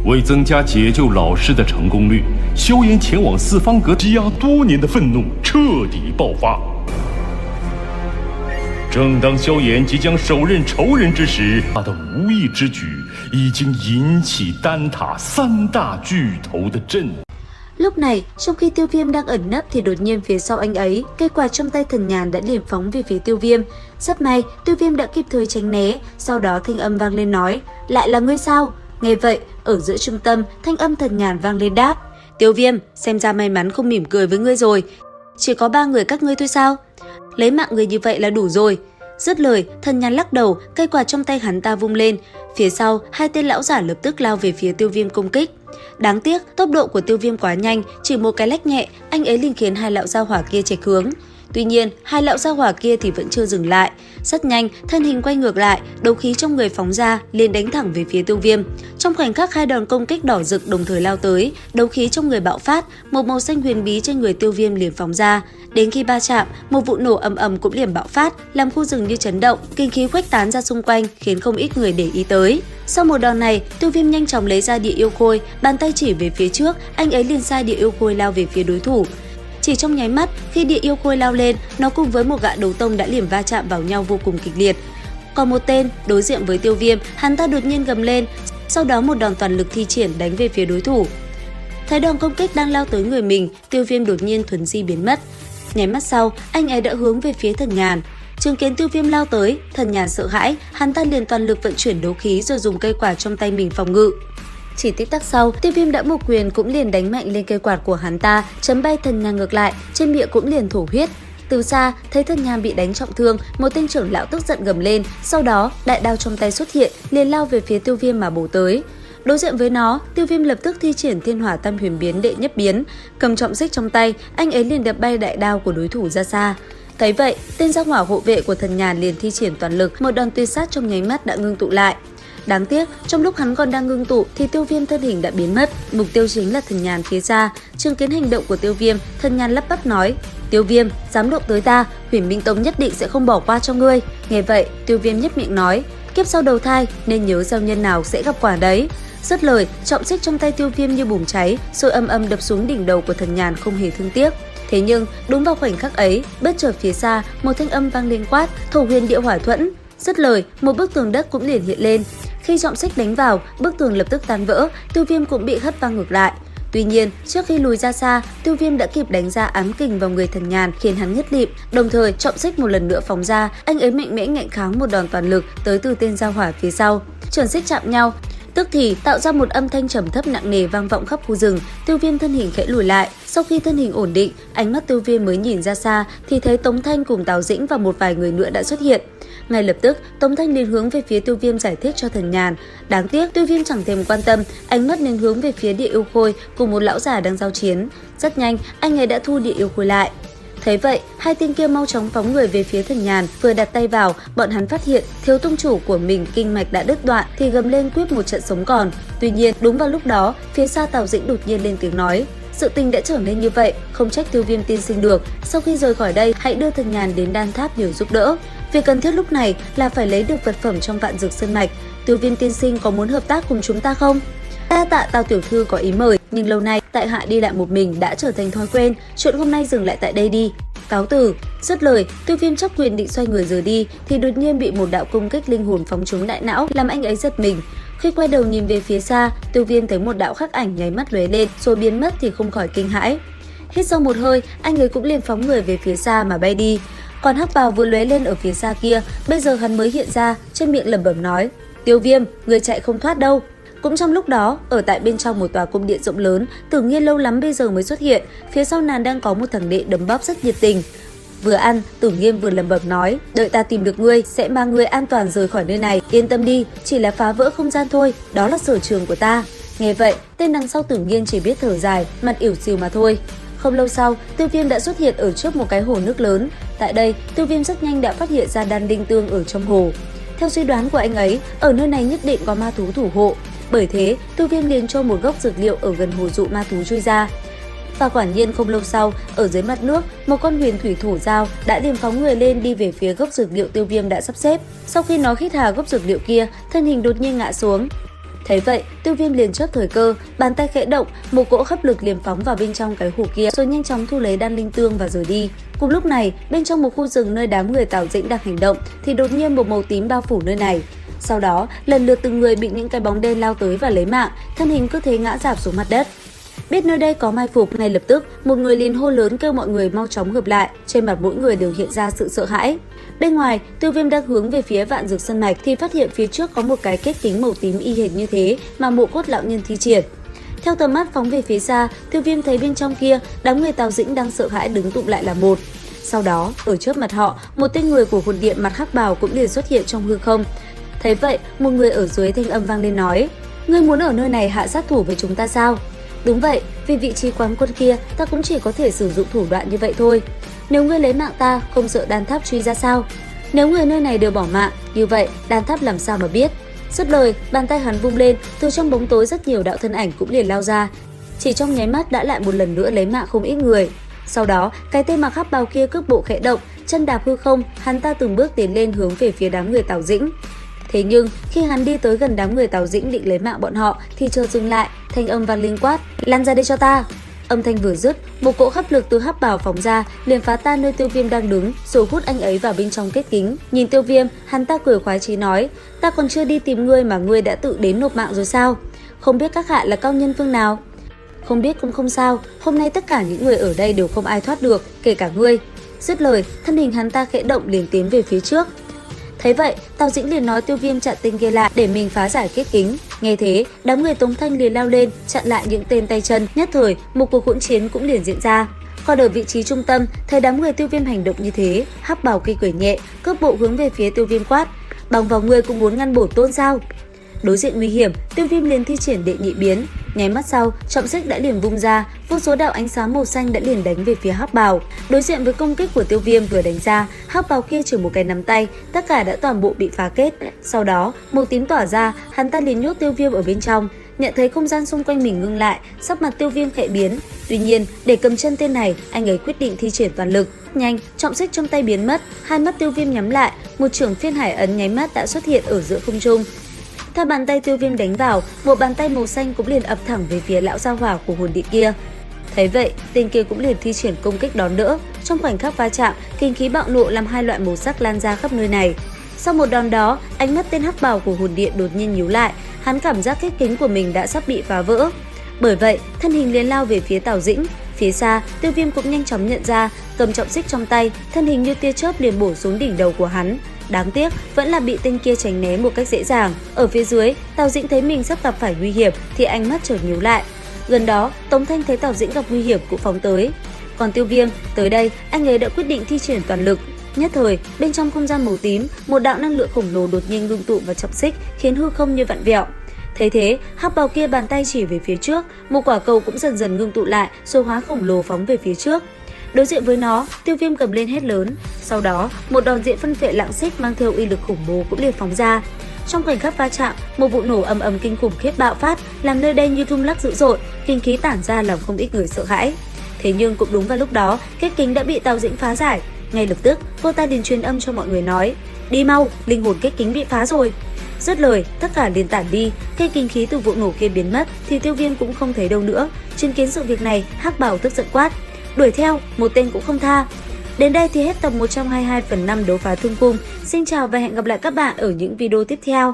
为增加解救老师的成功率，萧炎前往四方阁，积压多年的愤怒彻底爆发。正当萧炎即将手刃仇人之時，他的無意之舉已經引起丹塔三大巨頭的震。Lúc này, trong khi Tiêu Viêm đang ẩn nấp thì đột nhiên phía sau anh ấy, cây quạt trong tay Thần Nhàn đã liền phóng về phía Tiêu Viêm. Rất may, Tiêu Viêm đã kịp thời tránh né, sau đó thanh âm vang lên nói, lại là ngươi sao? Nghe vậy, ở giữa trung tâm, thanh âm Thần Nhàn vang lên đáp, Tiêu Viêm, xem ra may mắn không mỉm cười với ngươi rồi. Chỉ có 3 người các ngươi thôi sao? Lấy mạng người như vậy là đủ rồi. Dứt lời, Thần Nhàn lắc đầu, cây quạt trong tay hắn ta vung lên. Phía sau, 2 tên lão giả lập tức lao về phía Tiêu Viêm công kích. Đáng tiếc, tốc độ của Tiêu Viêm quá nhanh, chỉ một cái lách nhẹ, anh ấy liền khiến 2 lão gia hỏa kia chệch hướng. Tuy nhiên, 2 lão gia hỏa kia thì vẫn chưa dừng lại. Rất nhanh, thân hình quay ngược lại, đấu khí trong người phóng ra, liền đánh thẳng về phía Tiêu Viêm. Trong khoảnh khắc 2 đòn công kích đỏ rực đồng thời lao tới, đấu khí trong người bạo phát, một màu xanh huyền bí trên người Tiêu Viêm liền phóng ra. Đến khi va chạm, một vụ nổ ầm ầm cũng liền bạo phát, làm khu rừng như chấn động, kinh khí khuếch tán ra xung quanh, khiến không ít người để ý tới. Sau một đòn này, Tiêu Viêm nhanh chóng lấy ra địa yêu khôi, bàn tay chỉ về phía trước, anh ấy liền sai địa yêu khôi lao về phía đối thủ. Chỉ trong nháy mắt, khi địa yêu khôi lao lên, nó cùng với một gã đấu tông đã liền va chạm vào nhau vô cùng kịch liệt. Còn một tên, đối diện với Tiêu Viêm, hắn ta đột nhiên gầm lên, sau đó một đòn toàn lực thi triển đánh về phía đối thủ. Thấy đòn công kích đang lao tới người mình, Tiêu Viêm đột nhiên thuấn di biến mất. Nháy mắt sau, anh ấy đã hướng về phía Thần Nhàn. Chứng kiến Tiêu Viêm lao tới, Thần Nhàn sợ hãi, hắn ta liền toàn lực vận chuyển đấu khí rồi dùng cây quạt trong tay mình phòng ngự. Chỉ tích tắc sau, Tiêu Viêm đã một quyền cũng liền đánh mạnh lên cây quạt của hắn ta, chấm bay Thần Nhàn ngược lại, trên miệng cũng liền thổ huyết. Từ xa, thấy Thần Nhàn bị đánh trọng thương, một tên trưởng lão tức giận gầm lên, sau đó đại đao trong tay xuất hiện, liền lao về phía Tiêu Viêm mà bổ tới. Đối diện với nó, Tiêu Viêm lập tức thi triển Thiên Hỏa Tam Huyền Biến đệ nhất biến, cầm trọng xích trong tay, anh ấy liền đập bay đại đao của đối thủ ra xa. Thấy vậy, tên giác hỏa hộ vệ của Thần Nhàn liền thi triển toàn lực, một đòn tuyệt sát trong nháy mắt đã ngưng tụ lại. Đáng tiếc, trong lúc hắn còn đang ngưng tụ thì Tiêu Viêm thân hình đã biến mất, mục tiêu chính là Thần Nhàn phía xa. Chứng kiến hành động của Tiêu Viêm, Thần Nhàn lắp bắp nói, Tiêu Viêm, dám động tới ta, Huyền Minh Tông nhất định sẽ không bỏ qua cho ngươi. Nghe vậy, Tiêu Viêm nhếch miệng nói, kiếp sau đầu thai nên nhớ gieo nhân nào sẽ gặp quả đấy. Dứt lời, trọng xích trong tay Tiêu Viêm như bùng cháy, rồi âm âm đập xuống đỉnh đầu của Thần Nhàn không hề thương tiếc. Thế nhưng, đúng vào khoảnh khắc ấy, bất chợt phía xa, một thanh âm vang lên quát, Thổ Huyền Địa Hỏa Thuẫn. Dứt lời, một bức tường đất cũng liền hiện lên. Khi trọng xích đánh vào, bức tường lập tức tan vỡ, Tiêu Viêm cũng bị hất văng ngược lại. Tuy nhiên, trước khi lùi ra xa, Tiêu Viêm đã kịp đánh ra ám kình vào người Thần Nhàn khiến hắn ngất lịm. Đồng thời, trọng xích một lần nữa phóng ra, anh ấy mạnh mẽ ngạnh kháng một đòn toàn lực tới từ tên giao hỏa phía sau. Trường xích chạm nhau, tức thì tạo ra một âm thanh trầm thấp nặng nề vang vọng khắp khu rừng. Tiêu Viêm thân hình khẽ lùi lại. Sau khi thân hình ổn định, ánh mắt Tiêu Viêm mới nhìn ra xa thì thấy Tống Thanh cùng Tào Dĩnh và một vài người nữa đã xuất hiện. Ngay lập tức, Tống Thanh liền hướng về phía Tiêu Viêm giải thích cho Thần Nhàn. Đáng tiếc, Tiêu Viêm chẳng thèm quan tâm, ánh mắt liền hướng về phía địa yêu khôi cùng một lão già đang giao chiến. Rất nhanh, anh ấy đã thu địa yêu khôi lại. Thấy vậy, 2 tên kia mau chóng phóng người về phía Thần Nhàn, vừa đặt tay vào, bọn hắn phát hiện thiếu tông chủ của mình kinh mạch đã đứt đoạn thì gầm lên quyết một trận sống còn. Tuy nhiên, đúng vào lúc đó, phía xa Tào Dĩnh đột nhiên lên tiếng nói, sự tình đã trở nên như vậy, không trách Tiêu Viêm tiên sinh được, sau khi rời khỏi đây, hãy đưa Thần Nhàn đến Đan Tháp nhờ giúp đỡ. Việc cần thiết lúc này là phải lấy được vật phẩm trong Vạn Dược Sơn Mạch. Tiêu Viêm tiên sinh có muốn hợp tác cùng chúng ta không? Đa tạ Tào tiểu thư có ý mời, nhưng lâu nay tại hạ đi lại một mình đã trở thành thói quen, chuyện hôm nay dừng lại tại đây đi. Cáo từ. Dứt lời, Tiêu Viêm chấp quyền định xoay người rời đi thì đột nhiên bị một đạo công kích linh hồn phóng trúng đại não, làm anh ấy giật mình. Khi quay đầu nhìn về phía xa, Tiêu Viêm thấy một đạo khắc ảnh nháy mắt lóe lên rồi biến mất thì không khỏi kinh hãi. Hít sâu một hơi, anh ấy cũng liền phóng người về phía xa mà bay đi. Còn hắc bào vừa lóe lên ở phía xa kia, bây giờ hắn mới hiện ra, trên miệng lẩm bẩm nói, Tiêu Viêm, người chạy không thoát đâu. Cũng trong lúc đó, ở tại bên trong một tòa cung điện rộng lớn, Tử Nghiên lâu lắm bây giờ mới xuất hiện, phía sau nàng đang có một thằng đệ đấm bóp rất nhiệt tình. Vừa ăn, Tử Nghiên vừa lẩm bẩm nói, đợi ta tìm được ngươi, sẽ mang ngươi an toàn rời khỏi nơi này, yên tâm đi, chỉ là phá vỡ không gian thôi, đó là sở trường của ta. Nghe vậy, tên đằng sau Tử Nghiên chỉ biết thở dài, mặt ỉu xìu mà thôi. Không lâu sau, Tiêu Viêm đã xuất hiện ở trước một cái hồ nước lớn. Tại đây, Tiêu Viêm rất nhanh đã phát hiện ra đan đinh tương ở trong hồ. Theo suy đoán của anh ấy, ở nơi này nhất định có ma thú thủ hộ. Bởi thế, Tiêu Viêm liền cho một gốc dược liệu ở gần hồ dụ ma thú chui ra. Và quả nhiên không lâu sau, ở dưới mặt nước, một con huyền thủy thổ dao đã liền phóng người lên đi về phía gốc dược liệu Tiêu Viêm đã sắp xếp. Sau khi nó hít hà gốc dược liệu kia, thân hình đột nhiên ngã xuống. Thấy vậy, Tiêu Viêm liền chớp thời cơ, bàn tay khẽ động, một cỗ hấp lực liền phóng vào bên trong cái hủ kia, rồi nhanh chóng thu lấy đan linh tương và rời đi. Cùng lúc này, bên trong một khu rừng nơi đám người Tào Dĩnh đang hành động thì đột nhiên một màu tím bao phủ nơi này. Sau đó, lần lượt từng người bị những cái bóng đen lao tới và lấy mạng, thân hình cứ thế ngã rạp xuống mặt đất. Biết nơi đây có mai phục, ngay lập tức một người liền hô lớn kêu mọi người mau chóng hợp lại, trên mặt mỗi người đều hiện ra sự sợ hãi. Bên ngoài, Tiêu Viêm đang hướng về phía Vạn Dược Sơn Mạch thì phát hiện phía trước có một cái kết kính màu tím y hệt như thế mà Mộ Cốt lão nhân thi triển. Theo tầm mắt phóng về phía xa, Tiêu Viêm thấy bên trong kia, đám người Tào Dĩnh đang sợ hãi đứng tụ lại là một. Sau đó, ở trước mặt họ, một tên người của hồn điện mặt hắc bào cũng liền xuất hiện trong hư không. Thấy vậy, một người ở dưới thanh âm vang lên nói: "Ngươi muốn ở nơi này hạ sát thủ với chúng ta sao?" "Đúng vậy, vì vị trí quán quân kia, ta cũng chỉ có thể sử dụng thủ đoạn như vậy thôi. Nếu ngươi lấy mạng ta, không sợ đan tháp truy ra sao? Nếu người nơi này đều bỏ mạng, như vậy đan tháp làm sao mà biết?" Dứt lời, bàn tay hắn vung lên, từ trong bóng tối rất nhiều đạo thân ảnh cũng liền lao ra. Chỉ trong nháy mắt đã lại một lần nữa lấy mạng không ít người. Sau đó, cái tên mặc hắc bào kia cước bộ khẽ động, chân đạp hư không, hắn ta từng bước tiến lên hướng về phía đám người Tào Dĩnh. Thế nhưng, khi hắn đi tới gần đám người Tào Dĩnh định lấy mạng bọn họ thì chợt dừng lại, thanh âm vang lên quát: "Lăn ra đây cho ta!" Âm thanh vừa dứt, một cỗ hấp lực từ hắc bào phóng ra, liền phá tan nơi Tiêu Viêm đang đứng, rồi hút anh ấy vào bên trong kết kính. Nhìn Tiêu Viêm, hắn ta cười khoái chí nói: "Ta còn chưa đi tìm ngươi mà ngươi đã tự đến nộp mạng rồi sao? Không biết các hạ là cao nhân phương nào?" "Không biết cũng không sao, hôm nay tất cả những người ở đây đều không ai thoát được, kể cả ngươi." Dứt lời, thân hình hắn ta khẽ động liền tiến về phía trước. Thấy vậy, Tào Dĩnh liền nói Tiêu Viêm chặn tên kia lại để mình phá giải kết kính. Nghe thế, đám người Tống Thanh liền lao lên chặn lại những tên tay chân. Nhất thời, một cuộc hỗn chiến cũng liền diễn ra. Còn ở vị trí trung tâm, thấy đám người Tiêu Viêm hành động như thế, hắc bào kia cười nhẹ, cướp bộ hướng về phía Tiêu Viêm quát: "Bằng vào ngươi cũng muốn ngăn bổ tôn sao?" Đối diện nguy hiểm, Tiêu Viêm liền thi triển đệ nhị biến. Nháy mắt sau, trọng xích đã liền vung ra, vô số đạo ánh sáng màu xanh đã liền đánh về phía hắc bào. Đối diện với công kích của Tiêu Viêm vừa đánh ra, hắc bào kia chỉ một cái nắm tay, tất cả đã toàn bộ bị phá kết. Sau đó, màu tím tỏa ra, hắn ta liền nhốt Tiêu Viêm ở bên trong. Nhận thấy không gian xung quanh mình ngưng lại, sắc mặt Tiêu Viêm khẽ biến. Tuy nhiên, để cầm chân tên này, anh ấy quyết định thi triển toàn lực. Nhanh, trọng xích trong tay biến mất, hai mắt Tiêu Viêm nhắm lại, một chưởng phiên hải ấn nháy mắt đã xuất hiện ở giữa không trung. Theo bàn tay Tiêu Viêm đánh vào, một bàn tay màu xanh cũng liền ập thẳng về phía lão gia hỏa của hồn điện kia. Thấy vậy, tên kia cũng liền thi triển công kích đón đỡ. Trong khoảnh khắc va chạm, kinh khí bạo nộ làm hai loại màu sắc lan ra khắp nơi này. Sau một đòn đó, ánh mắt tên hắc bào của hồn điện đột nhiên nhíu lại, hắn cảm giác kết kính của mình đã sắp bị phá vỡ. Bởi vậy, thân hình liền lao về phía Tào Dĩnh. Phía xa, Tiêu Viêm cũng nhanh chóng nhận ra, cầm trọng xích trong tay, thân hình như tia chớp liền bổ xuống đỉnh đầu của hắn. Đáng tiếc, vẫn là bị tên kia tránh né một cách dễ dàng. Ở phía dưới, Tào Dĩnh thấy mình sắp gặp phải nguy hiểm thì ánh mắt chợt nhíu lại. Gần đó, Tống Thanh thấy Tào Dĩnh gặp nguy hiểm cũng phóng tới. Còn Tiêu Viêm, tới đây, anh ấy đã quyết định thi triển toàn lực. Nhất thời, bên trong không gian màu tím, một đạo năng lượng khổng lồ đột nhiên ngưng tụ vào trọng xích, khiến hư không như vặn vẹo. Thấy thế, hắc bào kia bàn tay chỉ về phía trước, một quả cầu cũng dần dần ngưng tụ lại, rồi hóa khổng lồ phóng về phía trước. Đối diện với nó, Tiêu Viêm cầm lên hét lớn. Sau đó, một đòn diện phân phệ lạng xích mang theo uy lực khủng bố cũng liền phóng ra. Trong khoảnh khắc va chạm, một vụ nổ ầm ầm kinh khủng khiếp bạo phát, làm nơi đây như rung lắc dữ dội, kinh khí tản ra làm không ít người sợ hãi. Thế nhưng cũng đúng vào lúc đó, kết kính đã bị Tào Dĩnh phá giải. Ngay lập tức, cô ta liền truyền âm cho mọi người nói: "Đi mau, linh hồn kết kính bị phá rồi." Dứt lời, tất cả liền tản đi, khi kinh khí từ vụ nổ kia biến mất thì Tiêu Viêm cũng không thấy đâu nữa. Chứng kiến sự việc này, hắc bào tức giận quát: "Đuổi theo, một tên cũng không tha." Đến đây thì hết tập 122/5 đấu phá thương cung. Xin chào và hẹn gặp lại các bạn ở những video tiếp theo.